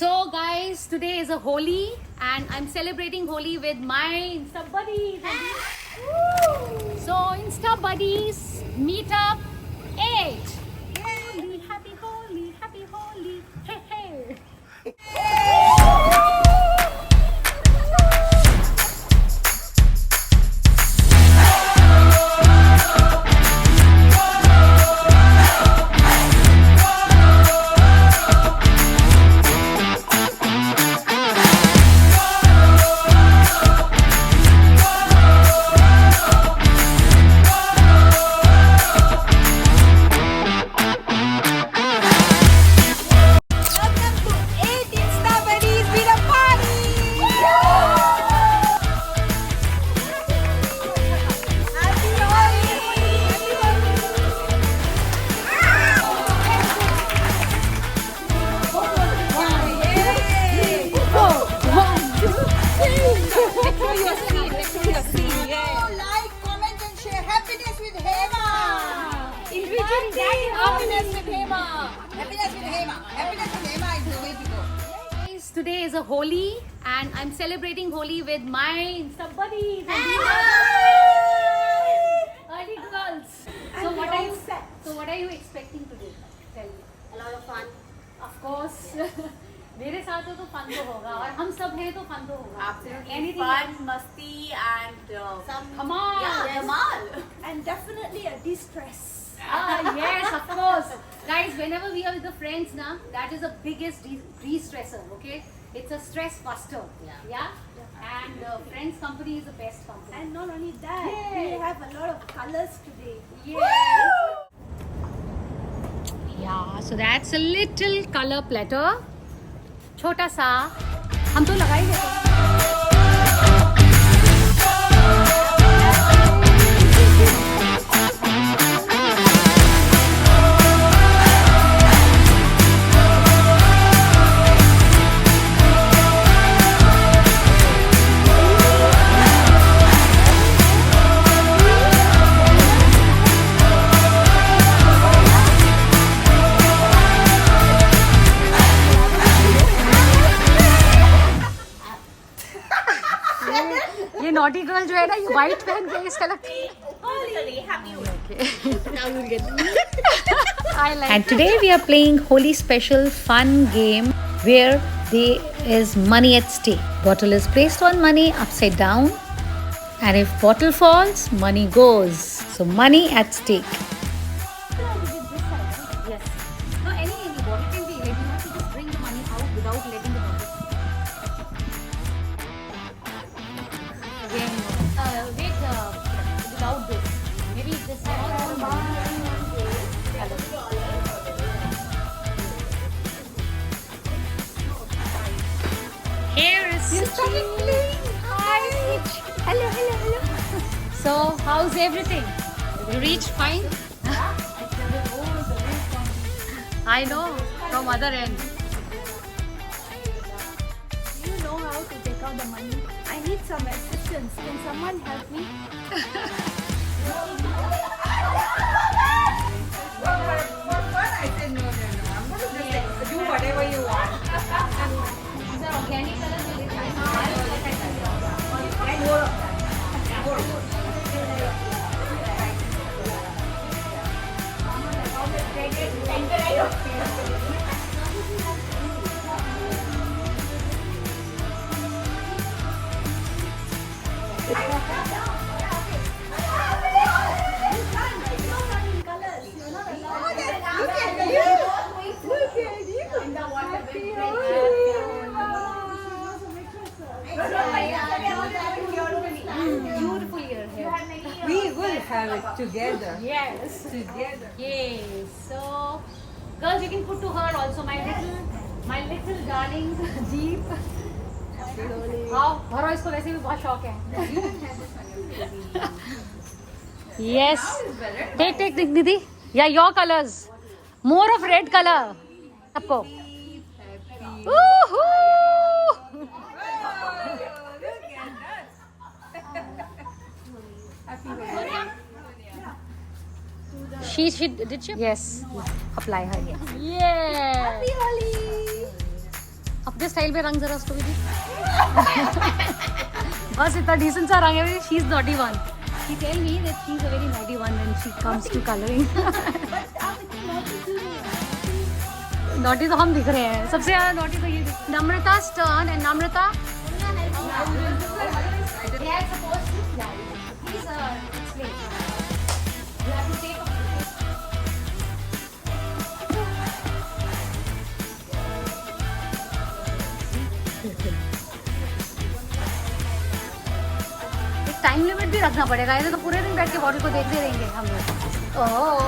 So guys, today is a Holi and I'm celebrating Holi with my Insta buddies. So Insta buddies, meet up 8. Holi, happy Holi, happy Holi. Hey, hey. Today is a Holi and I'm celebrating Holi with my Insta buddies. Early girls. So what are you expecting today? Tell me. A lot of fun. Of course. मेरे साथ हो तो fun तो होगा और हम सब हैं तो fun तो होगा. Absolutely. Anything Fun, else? musty, and some Dhamal. Yeah, Dhamal. And definitely a de-stress. Yes, of course. Guys, whenever we are with the friends, na, that is the biggest de-stressor, okay? It's a stress buster. Yeah? And friends company is the best company. And not only that, Yay. we have a lot of colors today. Yes. Yeah, so that's a little color platter. छोटा सा हम तो लगा ही देते हैं. ये naughty girl जो है ना, ये व्हाइट पहन के इसका लगता है. And today we are playing Holi special fun game where there is money at stake. Bottle is placed on money upside down, and if bottle falls, money goes. So money at stake. Yes. No, any bottle can be here. You have to just bring the money out without letting the bottle. Again, wait, without this. Maybe this side. Here is Hello. So, how's everything? You reached fine? I know, from other end. Do you know how to take out the money? I need some assistance. Can someone help me? Do whatever you want. These are organic colors. Beautiful your hair. We will have it together. Yes. Together. Yes. So, girls, you can put to her also my little darling Jeep. हाँ, भरो इसको वैसे भी बहुत शौक है. Yes. Take दीदी. Yeah, your colors. More of red color. सबको. Woohoo! She did she? Yes. Apply her. Yes. Yeah. Happy Holi! अपने स्टाइल में रंग जरा स्टोरी दी बस इतना डिसेंट सा रंग है she is naughty one she tell me that she is a very naughty one when she comes to colouring naughty तो हम दिख रहे हैं सबसे ज्यादा नॉटी तो ये Namrata turn and Namrata time limit भी रखना पड़ेगा ऐसे तो पूरे दिन बैठ के बॉटल को देखते रहेंगे हम लोग ओह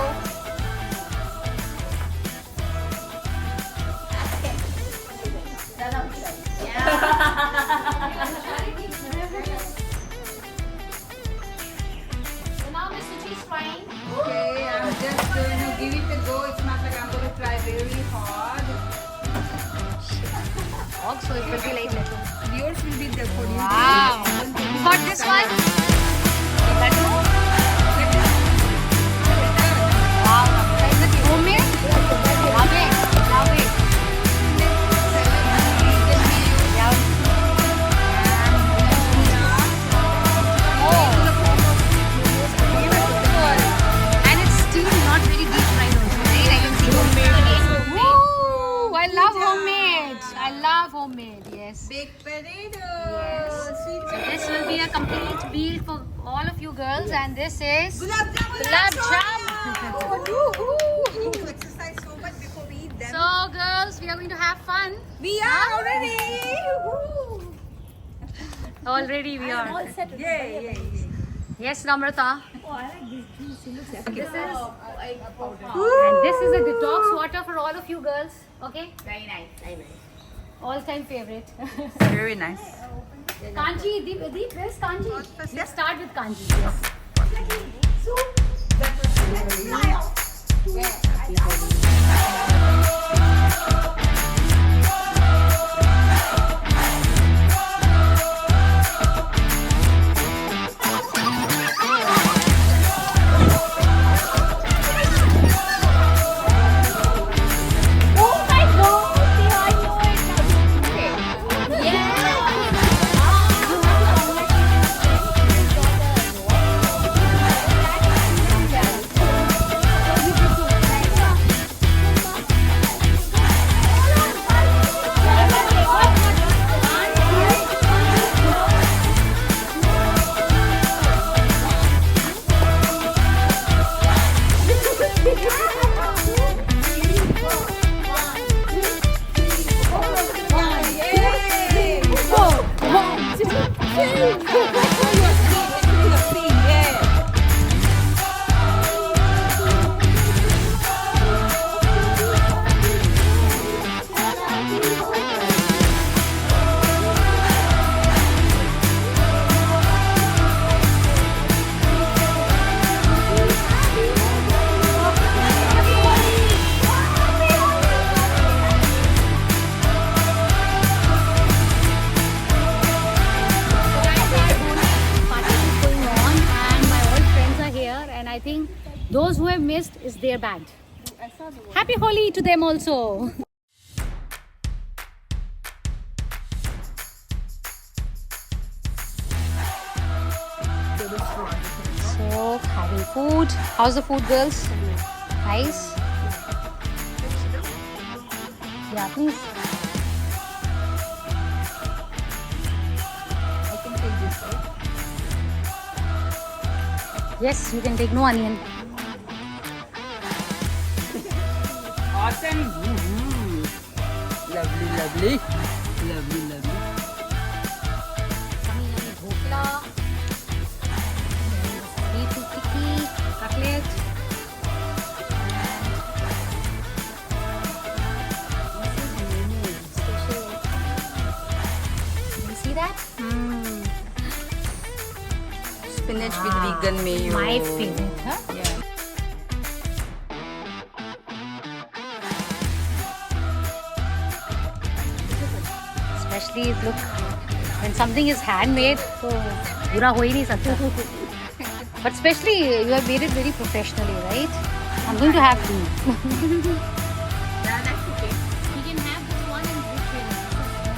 Okay, I'm just going to give it a go. It's not like I'm going to try very hard. So it will be like that. Yours will be there for you. Wow. You got this one? Wow. Is it homemade? Love it. Love it. Yeah. Oh. And it's still not very deep fried also, right? I can see homemade. Woo! I love homemade. I love homemade. Yes. Baked potato. Yes. So this will be a complete meal for all of you girls, and this is Gulab jamun. gulab jamun. We need to exercise so much before we eat them. So girls, we are going to have fun. We are already. Already we are. All set. Yeah. Yes, Namrata. Oh, I like this juice. It looks like This is and this is a detox water for all of you girls. Okay, Very nice. Very nice. all-time favorite. Very nice. Kanji, Deep, where's Kanji? Let's start with Kanji. Yes. oh my god! Yeah, I know it. I think those who have missed is their bad. Happy Holi to them also. So having food. How's the food, girls? Nice. Yeah, please. I can take this, right? Yes, you can take no onion. Awesome. Lovely, lovely. Lovely, lovely. Yummy, yummy dhokla. Beetroot tikki, cutlet. You see that? Spinach with vegan mayo. My favorite, huh? Yeah. Especially look when something is handmade, so बुरा हो ही नहीं सकता. But especially you have made it very professionally, right? I'm going to have two. Yeah, that's okay. We can have this one and this one.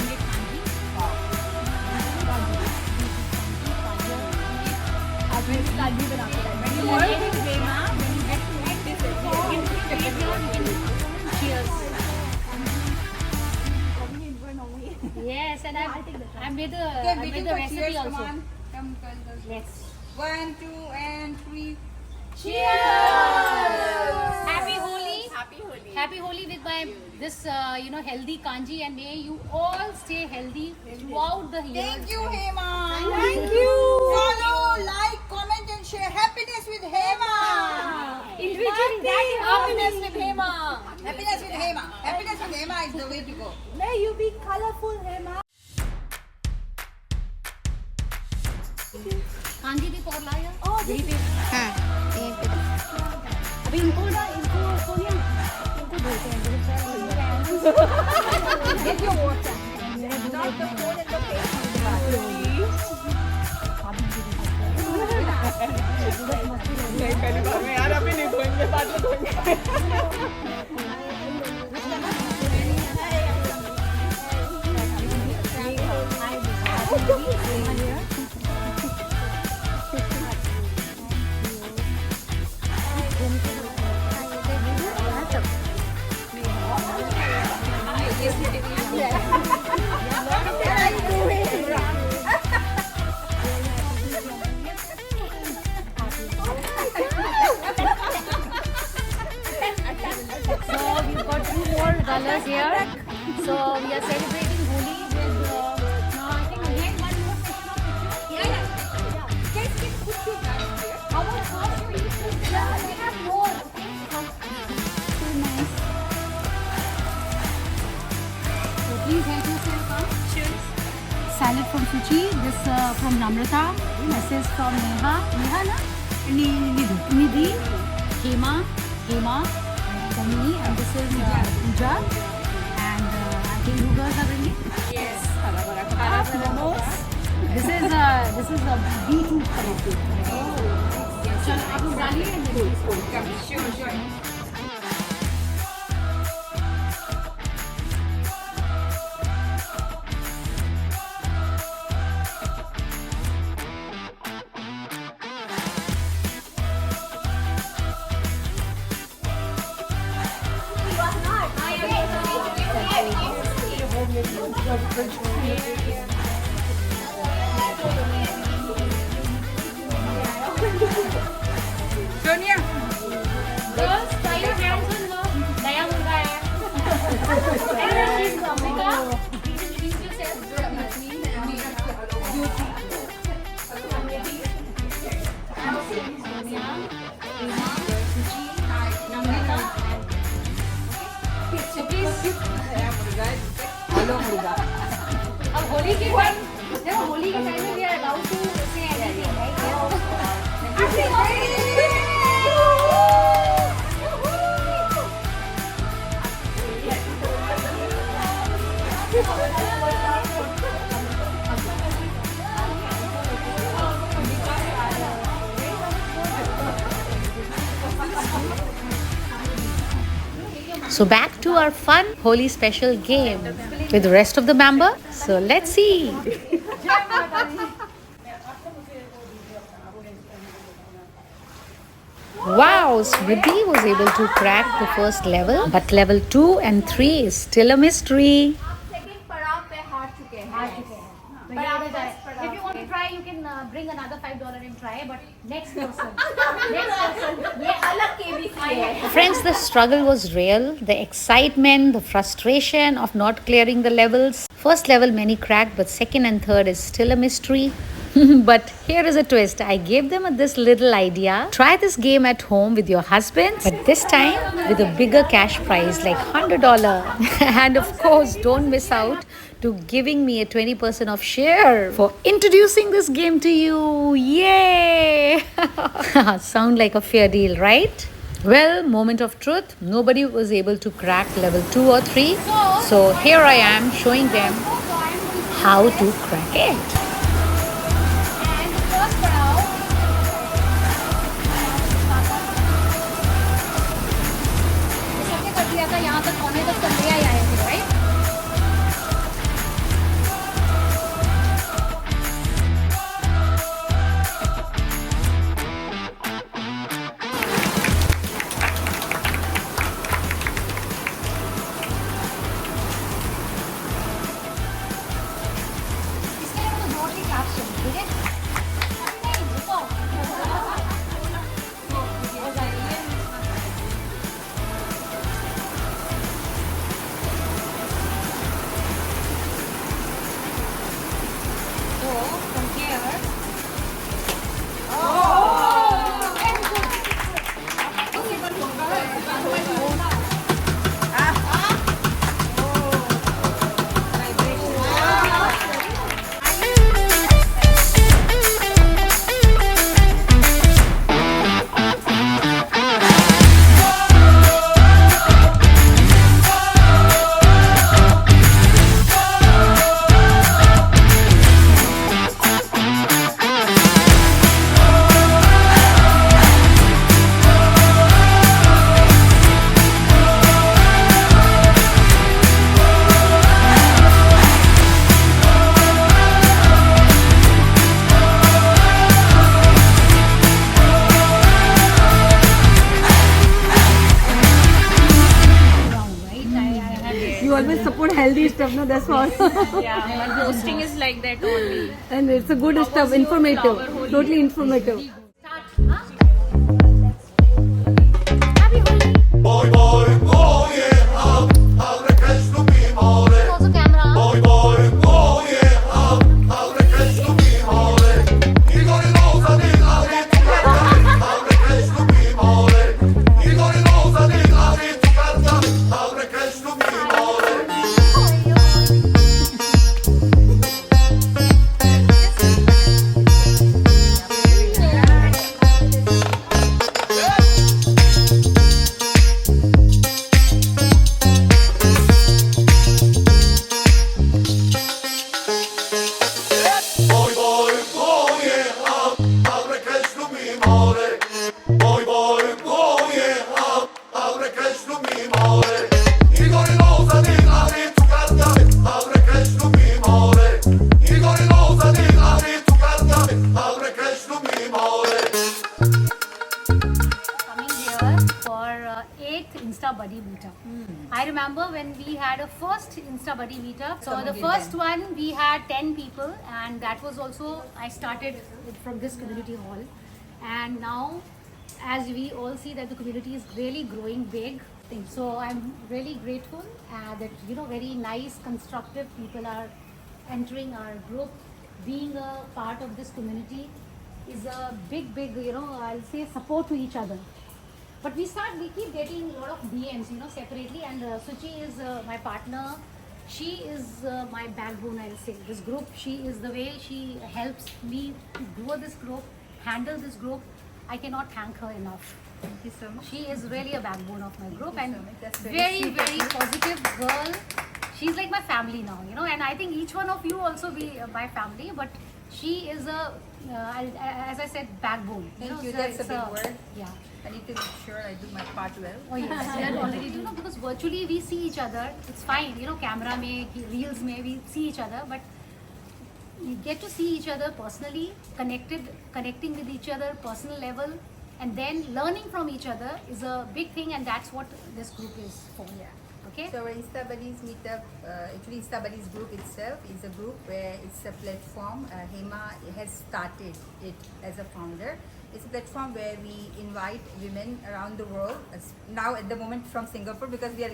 Kanji बनाते हैं. When you work with Hema, when you get to eat this every day. Cheers. Probably it's going away. Yes, and I made the Okay, I made waiting the for recipe cheers, also. come on. Come, tell us. Yes. 1, 2, and 3. Happy Holi. Happy Holi. Happy Holi with my this healthy kanji, and may you all stay healthy throughout the year. Thank you, Hema. Thank you. Follow, like, comment, and share. Happiness with Hema. Happiness with Hema. Happiness with Hema. Happiness with Hema is the way to go. May you be colorful, Hema. Kanji भी और लाया Oh, यही पे हाँ, अभी इनको सोनिया इनको बोलते हैं Get your water. Not the phone and the So we've got 2 more colors here. So we are celebrating Holi with now I think again one more session of pictures. How about first you eat this? Yeah, we have more. So nice. So please help yourself out. Salad from Suchi. This from Namrata. This is from Neha. Neha na? Nidhi. Hema. For me, and this is Pooja, and I think you girls are bringing. Yes. This is a B2 correct. चल आप लोग डालिए and then इसको. sure. Sonia. Girls, try your hands on her. नया मुर्गा है. And she's Amrita. Please introduce yourself. Hello, Muruga. अब होली के टाइम देखो होली के टाइम में we are allowed to say anything, right? So back to our fun Holi special game with the rest of the member. So let's see. Wow, Smriti was able to crack the first level, but level 2 and 3 is still a mystery. Second पड़ाव पे हार चुके हैं. If you want to try, you can bring another $5 and try. But next person, ये अलग KBC है. Friends, the struggle was real. The excitement, the frustration of not clearing the levels. First level many cracked, but second and third is still a mystery. But here is a twist. I gave them this little idea. Try this game at home with your husband, but this time with a bigger cash prize like $100. And of course, don't miss out to giving me a 20% of share for introducing this game to you. Yay! Sound like a fair deal, right? Well, moment of truth. Nobody was able to crack level 2 or 3. So here I am showing them how to crack it. यहाँ तक कोने तक कर ले आए थे, right? healthy stuff, no? That's all. Yeah, but posting is like that only. And it's a good stuff, informative, totally informative. Start. Huh? Happy Holi. Boy, boy, boy, yeah, abre Cristo mi more. Also camera. Boy, boy, boy, yeah, abre Cristo mi more. Igor Rosa di la vita, abre Cristo mi more. Igor Rosa di la vita, abre Cristo mi more. Boy, boy, boy, yeah, abre Cristo mi more. Boy, boy, boy, yeah, abre Cristo mi more. Igor Rosa di la vita, abre Cristo mi more. Igor Rosa di la vita, abre Cristo mi more. Coming here for 8th Insta Buddy meetup. I remember when we had a first Insta Buddy meetup. So the first one we had 10 people, and that was also I started from this community hall. And now, as we all see that the community is really growing big. So I'm really grateful that very nice, constructive people are entering our group. Being a part of this community is a big, I'll say support to each other. But we keep getting a lot of DMs, separately. And Suchi is my partner. She is my backbone, I'll say. This group, she is the way she helps me to grow this group, handle this group. I cannot thank her enough. Thank you so much. She is really a backbone of my group, and so much. That's very very, sweet. very positive girl. She's like my family now, and I think each one of you also be my family. But she is as I said, backbone. Thank you. So That's a it's big word. Yeah. I need to make sure I do my part well. Oh yes, we are already doing it because virtually we see each other. It's fine, camera mein, reels mein, we see each other, but we get to see each other personally, connecting with each other, personal level, and then learning from each other is a big thing, and that's what this group is for. Yeah. Okay. So our Insta Buddies meetup, actually Insta Buddies group itself is a group where it's a platform. Hema has started it as a founder. It's a platform where we invite women around the world. Now at the moment from Singapore, because we are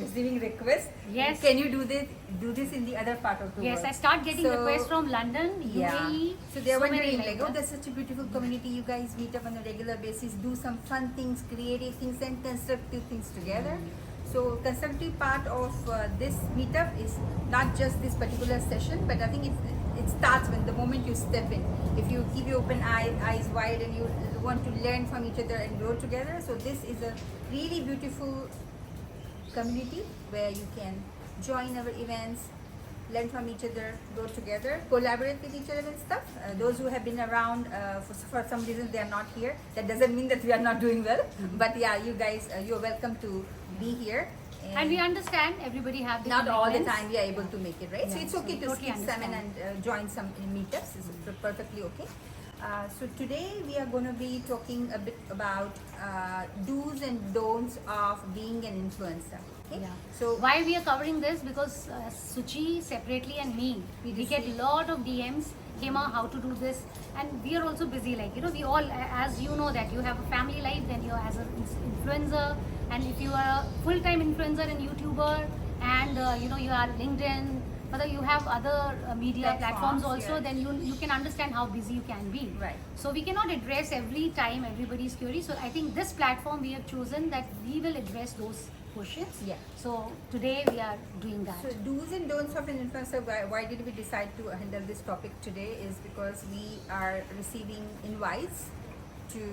receiving requests. Yes. Can you do this in the other part of the world? Yes, I start getting So- requests from London, UAE. So they're many wondering like like, oh, that. there's such a beautiful community. You guys meet up on a regular basis, do some fun things, creative things, and constructive things together. So constructive part of this meetup is not just this particular session, but I think it starts when the moment you step in. If you keep your eyes wide and you want to learn from each other and grow together. So this is a really beautiful community where you can join our events, learn from each other, grow together, collaborate with each other and stuff. Those who have been around for some reason they are not here. That doesn't mean that we are not doing well. But yeah, you guys, you're welcome to be here. And we understand everybody have Not different all the events. time we are able to make it, right? So Yeah, it's okay so to totally skip some and understand. join some meetups. It's perfectly okay. So today we are going to be talking a bit about do's and don'ts of being an influencer. Okay? Yeah. So Why we are covering this? Because Suchi separately and me, we get a lot of DMs. Hema, how to do this, and we are also busy. Like we all, as you know, that you have a family life, then you're as an influencer, and if you are a full-time influencer and YouTuber, and you are LinkedIn, whether you have other media platforms also, yeah. then you can understand how busy you can be. Right. So we cannot address every time everybody's query. So I think this platform we have chosen that we will address those questions. Yeah. So today we are doing that. So do's and don'ts of an influencer. Why did we decide to handle this topic today? Is because we are receiving invites to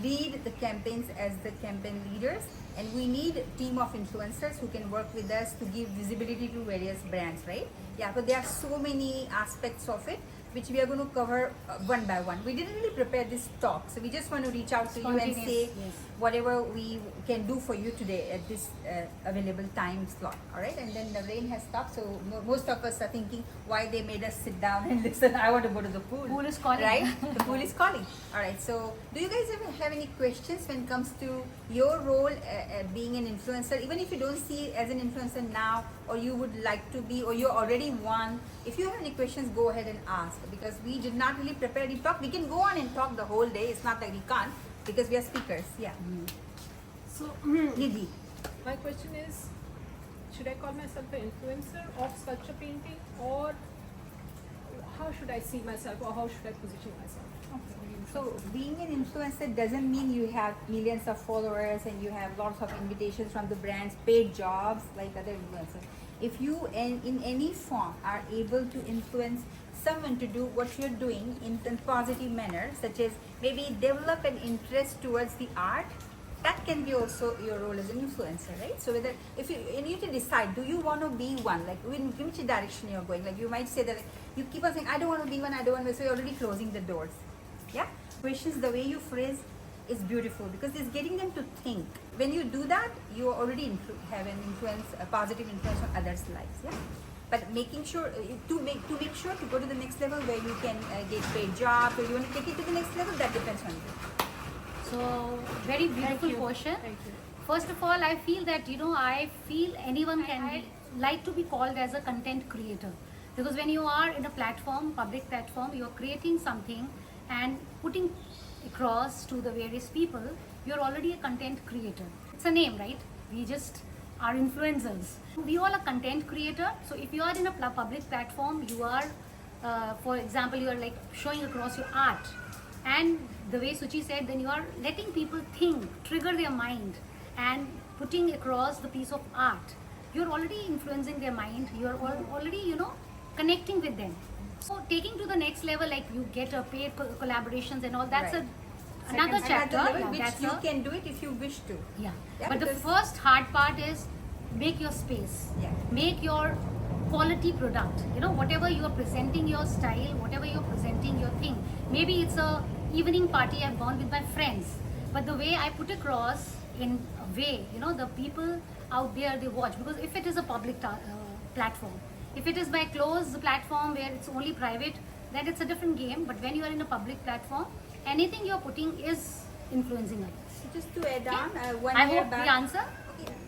lead the campaigns as the campaign leaders, and we need a team of influencers who can work with us to give visibility to various brands, right? Yeah, but there are so many aspects of it which we are going to cover one by one. We didn't really prepare this talk, so we just want to reach out to you and Spontaneous, say yes. whatever we can do for you today at this available time slot. All right, and then the rain has stopped, so most of us are thinking why they made us sit down and listen. I want to go to the pool. Pool is calling. Right, the pool is calling. All right. So, do you guys ever have any questions when it comes to your role being an influencer, even if you don't see it as an influencer now, or you would like to be, or you're already one, if you have any questions, go ahead and ask, because we did not really prepare any talk. We can go on and talk the whole day. It's not that we can't, because we are speakers. Yeah. So, Nidhi. my question is, should I call myself an influencer of sculpture painting, or how should I see myself, or how should I position myself? So being an influencer doesn't mean you have millions of followers and you have lots of invitations from the brands, paid jobs like other influencers. If you in any form are able to influence someone to do what you're doing in a positive manner, such as maybe develop an interest towards the art, that can be also your role as an influencer, right? So whether if you need to decide, do you want to be one, like in which direction you're going? Like you might say that, like, you keep on saying, I don't want to be one, I don't want to be, so you're already closing the doors. Yeah, questions, the way you phrase is beautiful, because it's getting them to think. When you do that, you already have an influence, a positive influence on others' lives. Yeah, but making sure to make sure to go to the next level where you can get paid jobs, or you want to take it to the next level, that depends on you. So, very beautiful question. Thank you. First of all, I feel that, I feel anyone can like to be called as a content creator. Because when you are in a platform, public platform, you are creating something and putting across to the various people, you're already a content creator. It's a name, right? We just are influencers. We all are content creator. So if you are in a public platform, you are, for example, you are like showing across your art. And the way Suchi said, then you are letting people think, trigger their mind, and putting across the piece of art. You're already influencing their mind. You're already, connecting with them. So taking to the next level, like you get a paid collaborations and all, that's Right. another chapter. Level, Yeah, which that's you a- can do it if you wish to. Yeah. Yeah, But the because- first hard part is make your space. Yeah. Make your quality product. Whatever you are presenting your style, whatever you're presenting your thing. Maybe it's a evening party I've gone with my friends. But the way I put across in a way, the people out there, they watch. Because if it is a public platform, if it is by closed platform where it's only private, then it's a different game. But when you are in a public platform, anything you're putting is influencing others. Just to add on, one I year hope back. the answer.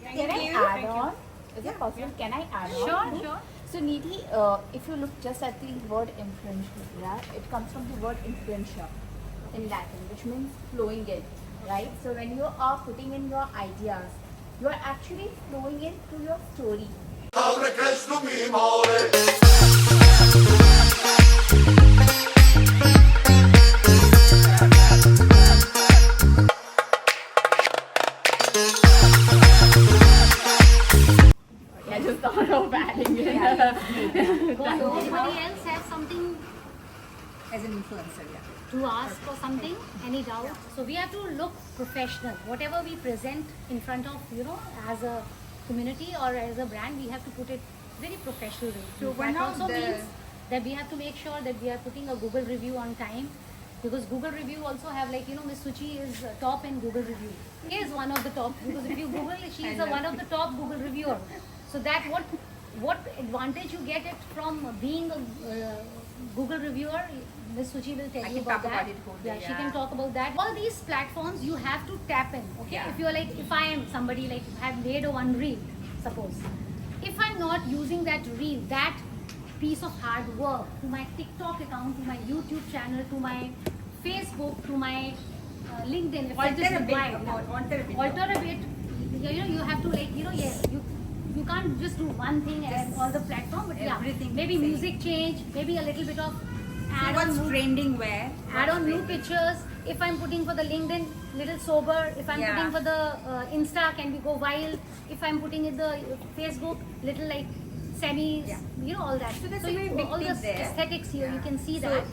Can I add on? Is it possible? Can I add on? Sure, sure. So Nidhi, if you look just at the word influential, yeah, it comes from the word influentia in Latin, which means flowing in, right? So when you are putting in your ideas, you are actually flowing in through your story. Abre Krishna mi more. I just thought of adding it. Because anybody else has something As an influencer, yeah. to ask for something, any doubt. So we have to look professional. Whatever we present in front of, as a community or as a brand, we have to put it very professional way. So one that of also the- means that we have to make sure that we are putting a Google review on time. Because Google review also have Miss Suchi is top in Google review. She is one of the top, because if you Google, she is one of the top Google reviewer. So that what advantage you get it from being a Google reviewer, Miss Suchi will tell I you can about talk that. about it whole Yeah, day, she yeah. can talk about that. All these platforms you have to tap in. Okay, Yeah. if you are like, if I am somebody like have made a one reel, suppose, if I'm not using that reel, that piece of hard work to my TikTok account, to my YouTube channel, to my Facebook, to my LinkedIn, if that is Alter a bit, required, yeah. alter a bit. Alter a bit. You have to you can't just do one thing as all the platform, but Everything maybe same. music change, maybe a little bit of add What's on trending where? add on new pictures. If I'm putting for the LinkedIn, little sober. If I'm Yeah. putting for the Insta, can we go wild? If I'm putting in the Facebook, little like semis, Yeah. all that. So that's a very big all the tip there. aesthetics here, you Yeah. can see So, that.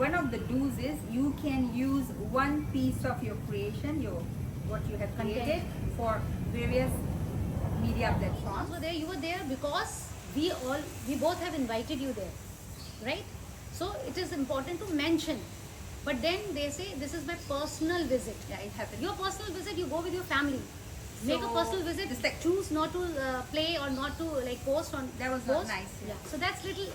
one of the do's is you can use one piece of your creation, what you have Content. created, for various media platforms. So there you were there because we both have invited you there, right? So it is important to mention. But then they say this is my personal visit. Yeah, it happens. Your personal visit, you go with your family. Make a So, personal visit. just like- choose not to play or not to like post on. That was not post. nice, yeah. So that's little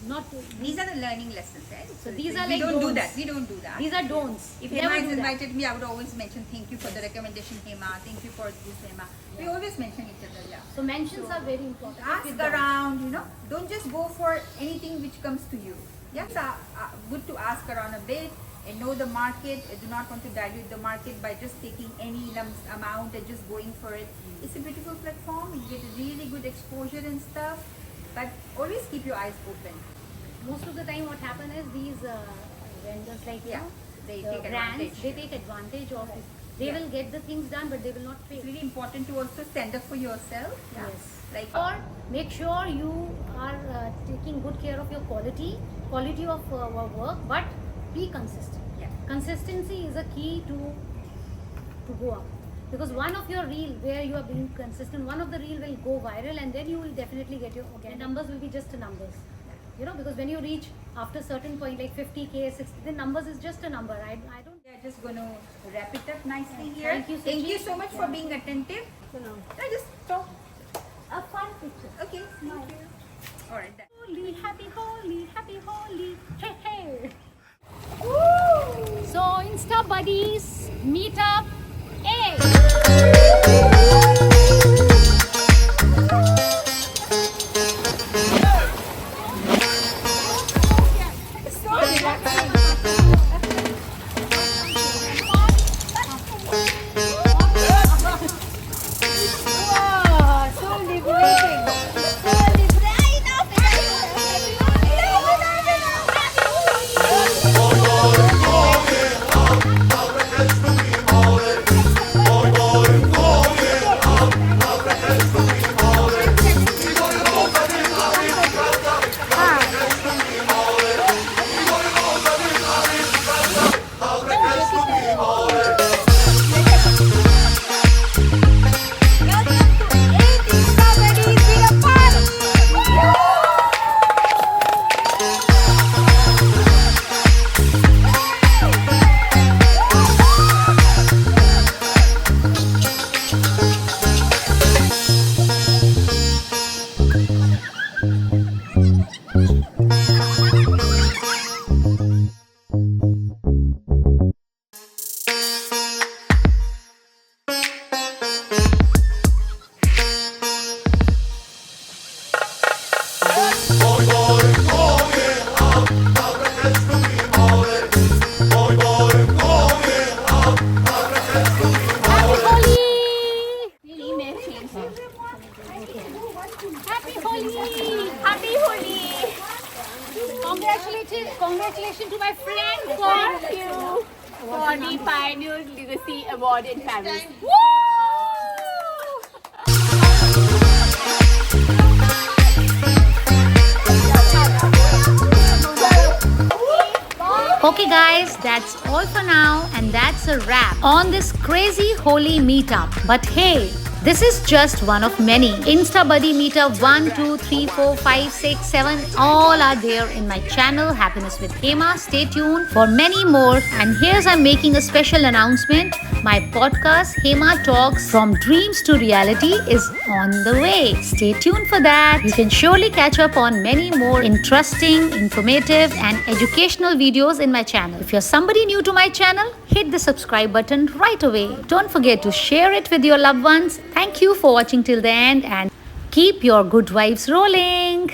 not. These are the learning lessons, right? So these are we like don't do don'ts. that. We don't do that. These are don'ts. If Never Hema do has that. invited me, I would always mention thank you for the recommendation, Hema. Thank you for this, Hema. We always mention each other, yeah. So mentions are very important. Ask With them. around, you know. Don't just go for anything which comes to you. Yeah, it's good to ask around a bit and know the market. I do not want to dilute the market by just taking any amount and just going for it. It's a beautiful platform. You get really good exposure and stuff. But always keep your eyes open. Most of the time what happen is these vendors like Yeah, they the take brands, advantage. they take advantage of it. They Yeah. will get the things done but they will not pay. It's really important to also stand up for yourself. Yeah. Yes. Like Or make sure you are taking good care of your quality of work, but be consistent. Yeah. Consistency is a key to go up. Because one of your reel where you are being consistent, one of the reel will go viral and then you will definitely get your organic. Numbers will be just numbers. You know, because when you reach after certain point like 50k, 60, the numbers is just a number. I don't. we are just going to wrap it up nicely here. Thank you, Thank Suchi. you so much for being attentive. No, just talk. A fun picture. Okay. Thank you. All right. Then. Holy, happy holy, hey hey. So Insta buddies, meet up, hey. Congratulations to my friend Thank you for the Pioneer Legacy Award in Paris. Okay guys, that's all for now and that's a wrap on this crazy holy meetup. But hey, this is just one of many. InstaBuddy Meetup 1, 2, 3, 4, 5, 6, 7 all are there in my channel Happiness with Hema. Stay tuned for many more. And here's I'm making a special announcement. My podcast Hema Talks From Dreams to Reality is on the way. Stay tuned for that. You can surely catch up on many more interesting, informative and educational videos in my channel. If you're somebody new to my channel, hit the subscribe button right away. Don't forget to share it with your loved ones. Thank you for watching till the end and keep your good vibes rolling.